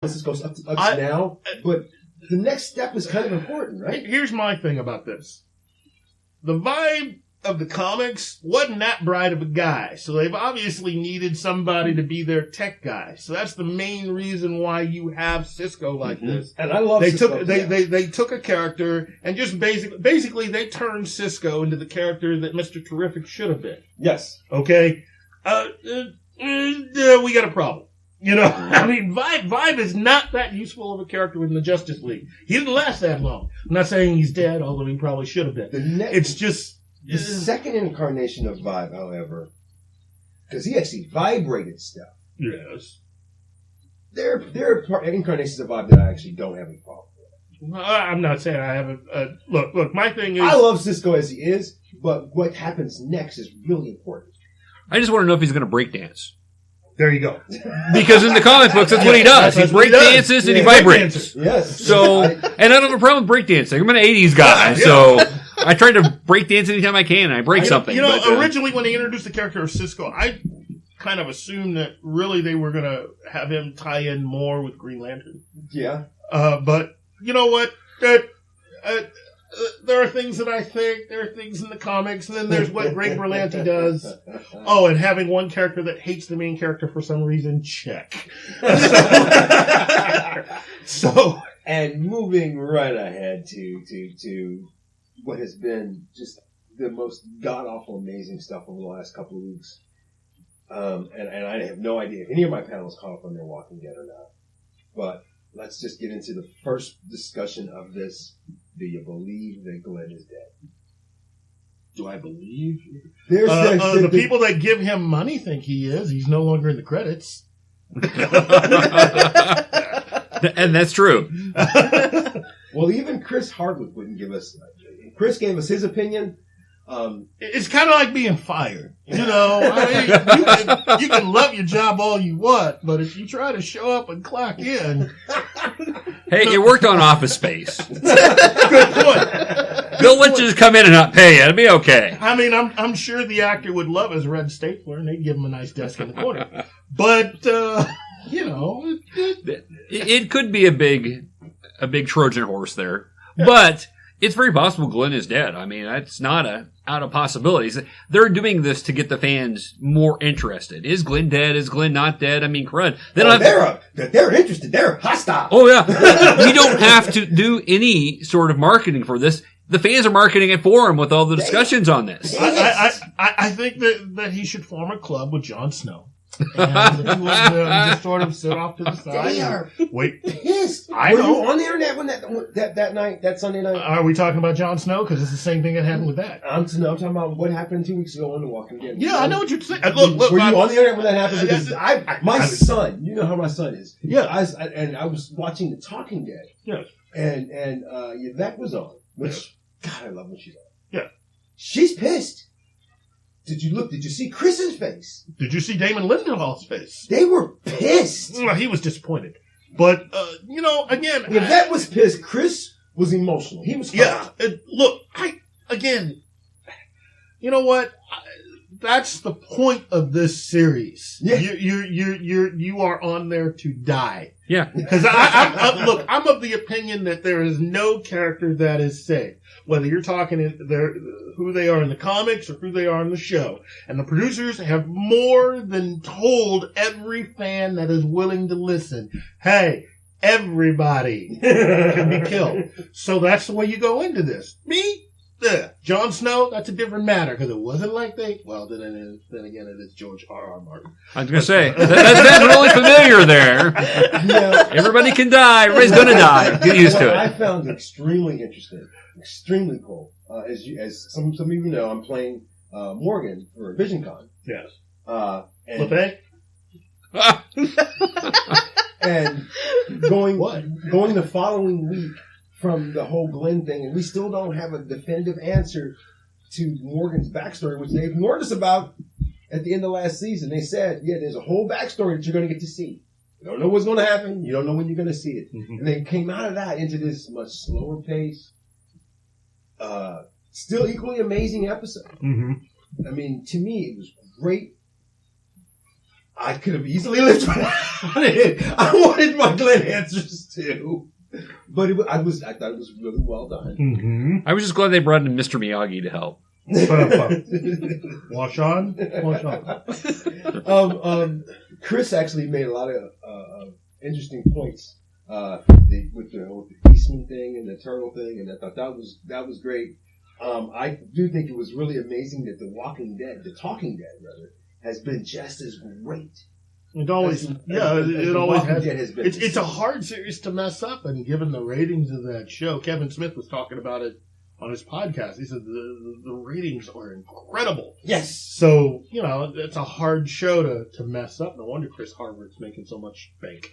This goes up to now, but the next step is kind of important, right? Here's my thing about this. The vibe of the comics wasn't that bright of a guy, so they've obviously needed somebody to be their tech guy. So that's the main reason why you have Cisco like this. And I love Cisco. They took a character and just basically they turned Cisco into the character that Mr. Terrific should have been. Yes. Okay? We got a problem. You know, I mean, Vibe is not that useful of a character in the Justice League. He didn't last that long. I'm not saying he's dead, although he probably should have been. It's just... The second incarnation of Vibe, however, because he actually vibrated stuff. Yes. There are incarnations of Vibe that I actually don't have any problem with. I'm not saying I haven't... Look, my thing is... I love Cisco as he is, but what happens next is really important. I just want to know if he's going to break dance. There you go. Because in the comic books, that's what he does. He break dances and he vibrates. Yes. So, and I don't have a problem with break dancing. I'm an 80s guy, so I try to break dance anytime I can, and I break something. You know, originally when they introduced the character of Cisco, I kind of assumed that really they were going to have him tie in more with Green Lantern. Yeah. But you know what? There are things that I think, there are things in the comics, and then there's what Greg Berlanti does. Oh, and having one character that hates the main character for some reason, check. So, and moving right ahead to what has been just the most god-awful amazing stuff over the last couple of weeks. And I have no idea if any of my panels caught up on their Walking Dead or not. But let's just get into the first discussion of this. Do you believe that Glenn is dead? Do I believe? The people that give him money think he is. He's no longer in the credits. And that's true. Well, even Chris Hardwick wouldn't give us... Chris gave us his opinion. It's kind of like being fired. You know, I mean, you can love your job all you want, but if you try to show up and clock in... Hey, it worked on Office Space. Good point. They'll let you just come in and not pay you. It'll be okay. I mean, I'm sure the actor would love his red stapler, and they'd give him a nice desk in the corner. But, you know... It could be a big Trojan horse there. But... it's very possible Glenn is dead. I mean, that's not out of possibilities. They're doing this to get the fans more interested. Is Glenn dead? Is Glenn not dead? I mean, crud. They're interested. They're hostile. Oh, yeah. We don't have to do any sort of marketing for this. The fans are marketing it for him with all the discussions on this. I think that he should form a club with Jon Snow. And he would just sort of sit off to the side. They are pissed. Were you on the internet when that Sunday night? Are we talking about Jon Snow? Because it's the same thing that happened with that. I'm talking about what happened 2 weeks ago on The Walking Dead. Yeah, I know what you're saying. Look. Were you on the internet when that happened? Because my son, you know how my son is. Yeah. I was watching The Talking Dead. Yes. And Yvette was on, which, God, I love when she's on. Yeah. She's pissed. Did you see Chris's face? Did you see Damon Lindelof's face? They were pissed. Well, he was disappointed. But, you know, again... Yvette was pissed. Chris was emotional. He was hurt. Yeah. Look, you know what? That's the point of this series. Yeah. You are on there to die. Yeah. Because I'm of the opinion that there is no character that is safe. Whether you're talking who they are in the comics or who they are in the show. And the producers have more than told every fan that is willing to listen, hey, everybody can be killed. So that's the way you go into this. Me? Yeah. Jon Snow, that's a different matter, because it wasn't like then again, it is George R.R. Martin. I was going to say, that's really familiar there. Yeah. Everybody can die. Everybody's going to die. Get used to it. I found extremely interesting, extremely cool. As some of you know, I'm playing Morgan for VisionCon. Yes. And going the following week from the whole Glenn thing, and we still don't have a definitive answer to Morgan's backstory, which they ignored us about at the end of last season. They said, yeah, there's a whole backstory that you're going to get to see. You don't know what's going to happen. You don't know when you're going to see it. Mm-hmm. And they came out of that into this much slower pace, still equally amazing episode. Mm-hmm. I mean, to me, it was great. I could have easily lived without it. I wanted my Glenn answers too. But I thought it was really well done. Mm-hmm. I was just glad they brought in Mr. Miyagi to help. Wash on. Chris actually made a lot of interesting points with the Eastman thing and the Turtle thing, and I thought that was great. I do think it was really amazing that the Talking Dead, rather, has been just as great. It always, it always has. Has been. It's a hard series to mess up, and given the ratings of that show, Kevin Smith was talking about it on his podcast. He said the ratings are incredible. Yes. So, it's a hard show to mess up. No wonder Chris Harvard's making so much bank.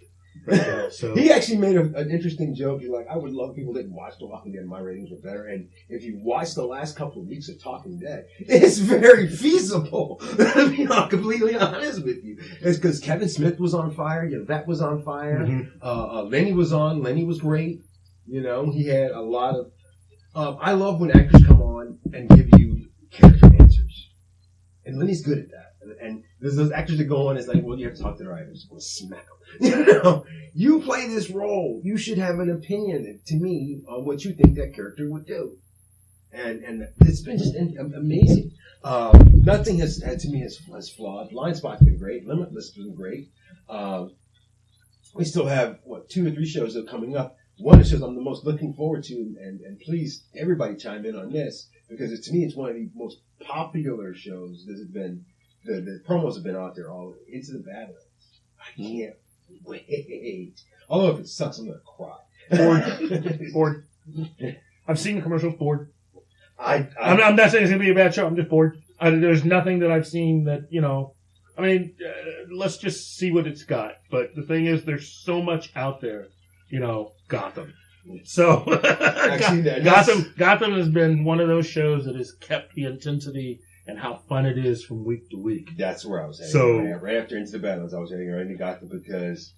So he actually made an interesting joke. He's like, I would love people that watch The Walking Dead. My ratings were better. And if you watch the last couple of weeks of Talking Dead, it's very feasible. I mean, I'm completely honest with you. It's because Kevin Smith was on fire. Yvette was on fire. Mm-hmm. Lenny was on. Lenny was great. He had a lot of... I love when actors come on and give you character answers. And Lenny's good at that. And there's those actors that go on, it's like, well, you have to talk to the writers. We'll smack them. You play this role. You should have an opinion, to me, on what you think that character would do. And it's been just amazing. Nothing has flawed. Blind Spot's been great. Limitless has been great. We still have, 2 or 3 shows that are coming up. One of the shows I'm the most looking forward to, and please, everybody chime in on this, because to me, it's one of the most popular shows that have been. The promos have been out there all Into the Badlands. I can't wait. Although if it sucks, I'm going to cry. Bored. I've seen the commercials. Bored. I'm not saying it's going to be a bad show. I'm just bored. There's nothing that I've seen that, let's just see what it's got. But the thing is, there's so much out there. Gotham. So Gotham has been one of those shows that has kept the intensity and how fun it is from week to week. That's where I was heading. So right after Into the Badlands, I was heading right into Gotham because,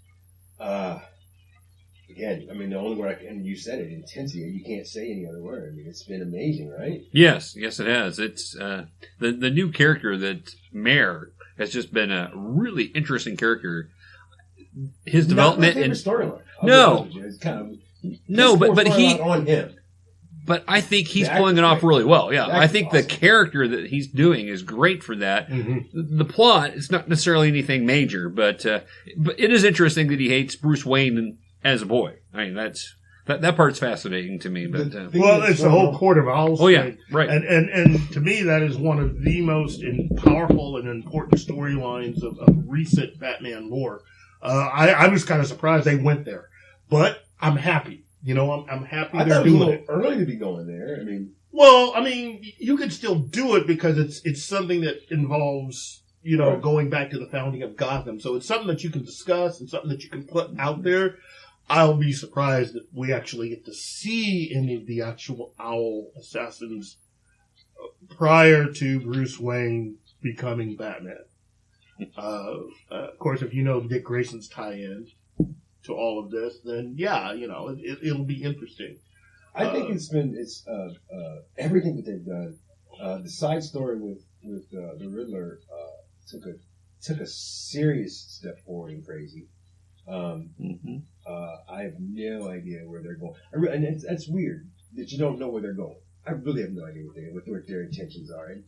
again, the only word and you said it, intensity. You can't say any other word. It's been amazing, right? Yes, it has. It's the new character that Mayor has just been a really interesting character. His development and storyline. It's kind of but he on him. But I think he's pulling it off really well. Yeah, I think awesome. The character that he's doing is great for that. Mm-hmm. The plot is not necessarily anything major, but it is interesting that he hates Bruce Wayne as a boy. That part's fascinating to me. But it's the whole Court of Owls. Oh yeah, right. And to me, that is one of the most powerful and important storylines of recent Batman lore. I was kind of surprised they went there, but I'm happy. I'm happy they're doing it. Early to be going there. You could still do it because it's something that involves, going back to the founding of Gotham. So it's something that you can discuss and something that you can put out there. I'll be surprised that we actually get to see any of the actual Owl assassins prior to Bruce Wayne becoming Batman. Of course, if you know Dick Grayson's tie-in to all of this, then it'll be interesting. I think it's everything that they've done. The side story with the Riddler took a serious step forward and crazy. I have no idea where they're going, and that's weird that you don't know where they're going. I really have no idea what their intentions are. And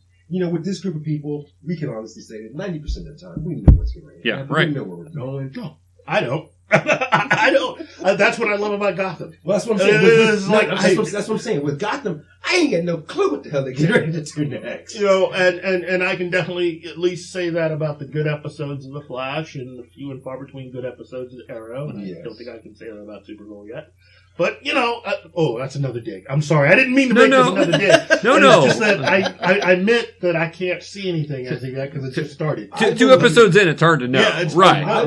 with this group of people, we can honestly say that 90% of the time we know what's going to happen. Yeah, right. We know where we're going. No, I don't. I don't. That's what I love about Gotham. Well, that's what I'm saying. That's what I'm saying. With Gotham, I ain't got no clue what the hell they're getting ready to do next. And I can definitely at least say that about the good episodes of The Flash and the few and far between good episodes of Arrow. And I don't think I can say that about Supergirl yet. But, that's another dig. I'm sorry. I didn't mean to make this another dig. No. It's just that I meant that I can't see anything as of yet because it just started. Two episodes in, it's hard to know. Yeah, it's right. I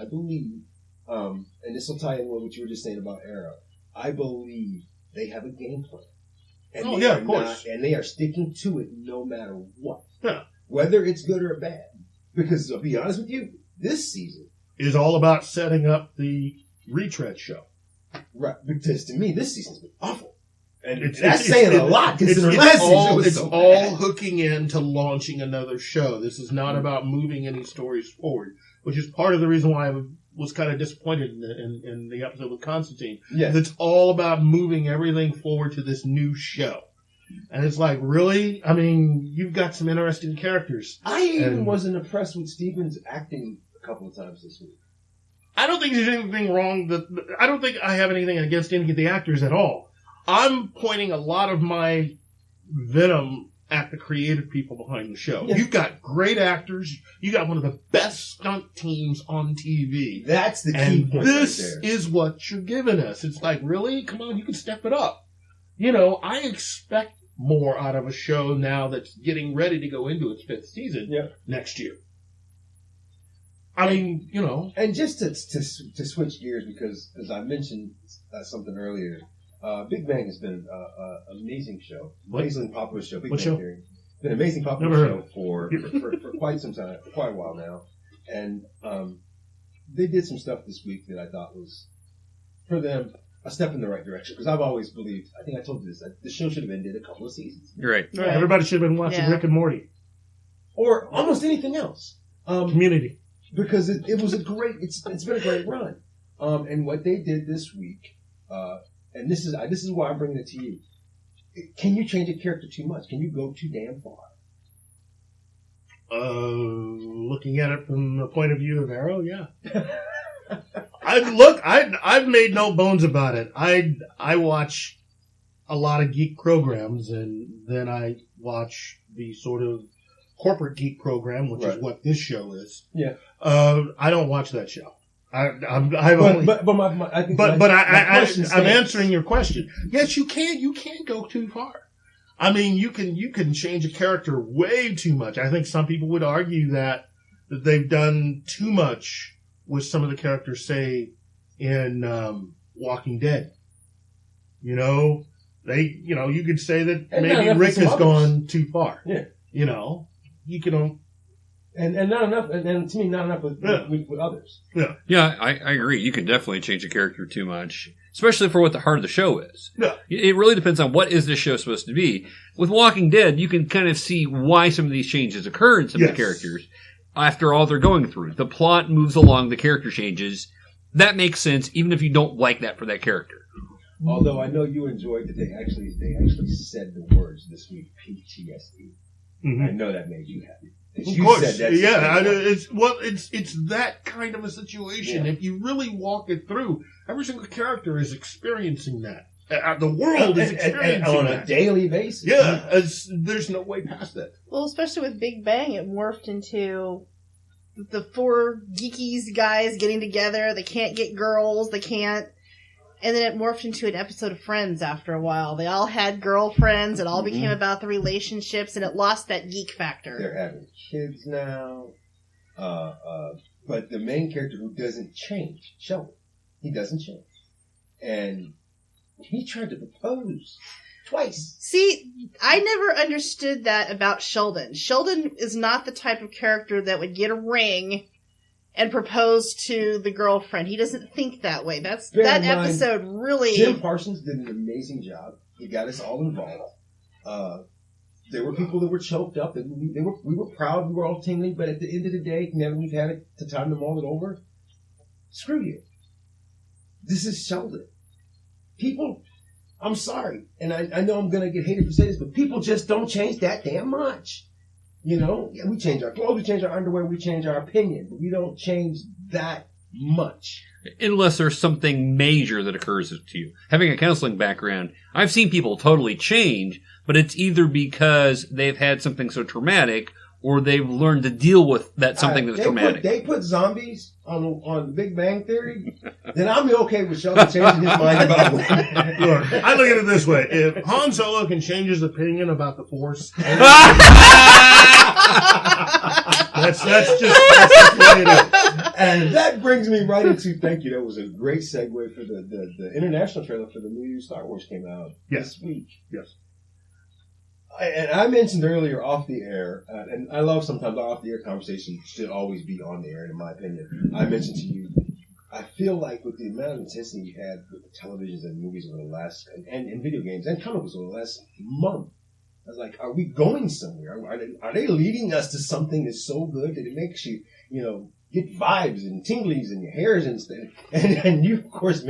believe, and this will tie in with what you were just saying about Arrow. I believe they have a game plan. And of course. And they are sticking to it no matter what. Yeah. Whether it's good or bad. Because, I'll be honest with you, this season is all about setting up the retread show. Right, because to me, this season's been awful. And that's saying a lot, considering last season was so bad. Hooking into launching another show. This is not about moving any stories forward, which is part of the reason why I was kind of disappointed in the episode with Constantine. Yeah. It's all about moving everything forward to this new show. And it's like, really? I mean, you've got some interesting characters. I even wasn't impressed with Steven's acting a couple of times this week. I don't think there's anything wrong. I don't think I have anything against any of the actors at all. I'm pointing a lot of my venom at the creative people behind the show. Yeah. You've got great actors. You got one of the best stunt teams on TV. That's the key and point. This right there. is what you're giving us. It's like, really? Come on, you can step it up. You know, I expect more out of a show now that's getting ready to go into its 5th season next year. I mean, you know. And just to switch gears, because as I mentioned something earlier, Big Bang has been an amazing show. Amazingly popular show. Big What Bang show? Theory. It's been an amazing popular show for quite some time, for quite a while now. And they did some stuff this week that I thought was, for them, a step in the right direction. Because I've always believed, I think I told you this, that the show should have ended a couple of seasons. You're right. Right. Everybody should have been watching Rick and Morty. Or almost anything else. Community. Because it was it's been a great run. And what they did this week, and this is why I'm bringing it to you. Can you change a character too much? Can you go too damn far? Looking at it from the point of view of Arrow, yeah. I've made no bones about it. I watch a lot of geek programs, and then I watch the sort of corporate geek program, which is what this show is. Yeah. I don't watch that show. I'm answering your question. Yes, you can. You can go too far. I mean, you can change a character way too much. I think some people would argue that they've done too much with some of the characters, say, in Walking Dead. You know, you could say that maybe Rick has gone too far. Yeah. You know, you can. And not enough, and to me, not enough with others. Yeah. Yeah, I agree. You can definitely change a character too much, especially for what the heart of the show is. Yeah. It really depends on what is this show supposed to be. With Walking Dead, you can kind of see why some of these changes occur in some of the characters after all they're going through. The plot moves along, the character changes. That makes sense, even if you don't like that for that character. Although I know you enjoyed that they actually said the words this week, PTSD. Mm-hmm. I know that made you happy. Of course, it's that kind of a situation. If you really walk it through, every single character is experiencing that. The world is experiencing and on that. a daily basis. Yeah, there's no way past that. Well, especially with Big Bang, it morphed into the 4 geekies guys getting together. They can't get girls. They can't. And then it morphed into an episode of Friends after a while. They all had girlfriends. It all became about the relationships, and it lost that geek factor. They're having kids now. But the main character who doesn't change, Sheldon, he doesn't change. And he tried to propose twice. See, I never understood that about Sheldon. Sheldon is not the type of character that would get a ring and propose to the girlfriend. He doesn't think that way. That episode really... Jim Parsons did an amazing job. He got us all involved. There were people that were choked up. We were proud. We were all tingling. But at the end of the day, now that we've had it to time to mull it over, screw you. This is Sheldon. People, I'm sorry. And I know I'm going to get hated for saying this, but people just don't change that damn much. You know, we change our clothes, we change our underwear, we change our opinion, but we don't change that much. Unless there's something major that occurs to you. Having a counseling background, I've seen people totally change, but it's either because they've had something so traumatic or they've learned to deal with that something that's traumatic. They put zombies on the Big Bang Theory, then I'm okay with Sheldon changing his mind about women. Look, I look at it this way. If Han Solo can change his opinion about the Force... That's just the way it is. And that brings me right into, thank you, that was a great segue for the international trailer for the new Star Wars came out this week. Yes. And I mentioned earlier off the air, and I love sometimes off the air conversations should always be on the air, in my opinion. I mentioned to you, I feel like with the amount of intensity you had with the televisions and movies over the last, and video games and comic books over the last month, I was like, are we going somewhere? Are they leading us to something that's so good that it makes you, get vibes and tinglies in your hairs and stuff? And you, of course,